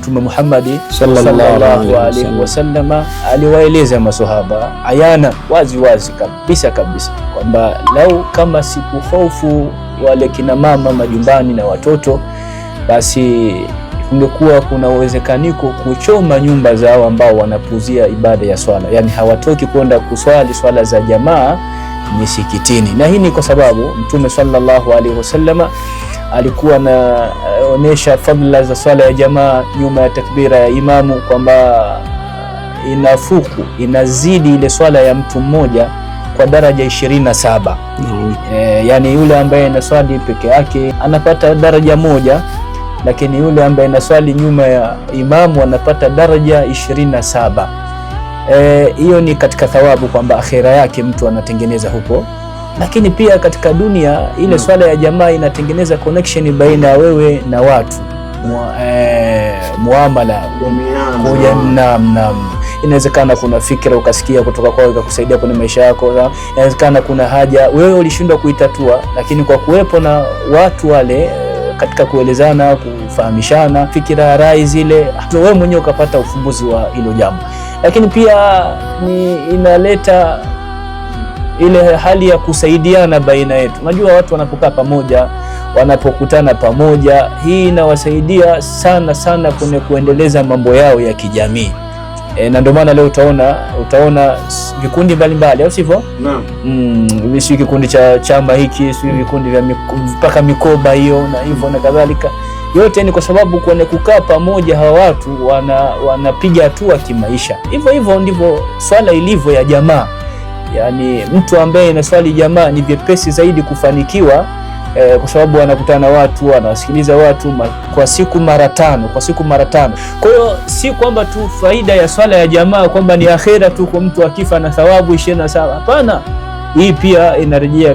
Mtume Muhammad sallallahu alaihi wasallam aliwaeleza maswahaba ayana wazi wazi kabisa kwamba lau kama sikuhofu wale kina mama majumbani na watoto, basi kungekuwa kuna uwezekaniko kuchoma nyumba zao ambao wanapuzia ibada ya swala, yani hawatoki kwenda kuswali swala za jamaa misikitini. Na hii ni kwa sababu Mtume sallallahu alaihi wasallam alikuwa anaonesha fadhila za swala ya jamaa nyuma ya takbira ya imamu, kwamba inafuku inazidi ile swala ya mtu mmoja kwa daraja 27. Yani yule ambaye anaswali peke yake anapata daraja moja, lakini yule ambaye anaswali nyuma ya imamu anapata daraja 27. Hiyo ni katika thawabu kwamba akhira yake mtu anatengeneza huko, lakini pia katika dunia ile swala ya jamaa inatengeneza connection baina ya wewe na watu, muamala kuja. Inawezekana kuna fikra ukasikia kutoka kwao ikakusaidia kwenye maisha yako. Inawezekana kuna haja wewe ulishindwa kuitatua, lakini kwa kuwepo na watu wale katika kuelezana, kufahamishana fikira, rai zile, wewe mwenyewe ukapata ufumbuzi wa hilo jambo. Lakini pia inaleta ile hali ya kusaidiana baina yetu. Unajua watu wanapokaa pamoja, wanapokutana pamoja, hii inawasaidia sana kwenye kuendeleza mambo yao ya kijamii. Na ndio maana leo utaona vikundi mbalimbali, au sivyo? Naam. Si kikundi cha chama hiki, si vikundi vya mpaka mikoba hiyo na hivyo na kadhalika. Yote ni kwa sababu kwenye kukaa pamoja hawa watu wanapiga hatua kimaisha. Hivyo ndivyo swala ilivyo ya jamaa. Yani mtu ambaye anaswali jamaa ni vyepesi zaidi kufanikiwa, kwa sababu anakutana watu, anawasikiliza watu kwa siku mara tano. Kwa hiyo si kwamba tu faida ya swala ya jamaa kwamba ni akhera tu kwa mtu akifa na thawabu 27. Hapana, hii pia inarejea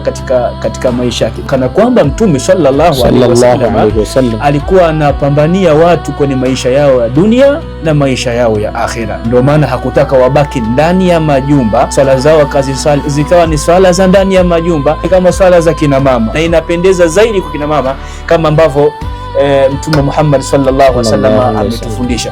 katika maisha yake, kana kwamba Mtume sallallahu alaihi wasallam alikuwa anapambania watu kwenye maisha yao ya dunia na maisha yao ya akhera. Ndio maana hakutaka wabaki ndani ya majumba, swala zao kazi zikawa ni swala za ndani ya majumba kama swala za kina mama, na inapendeza zaidi kwa kina mama kama ambavyo Mtume Muhammad sallallahu alaihi wasallam ametufundisha.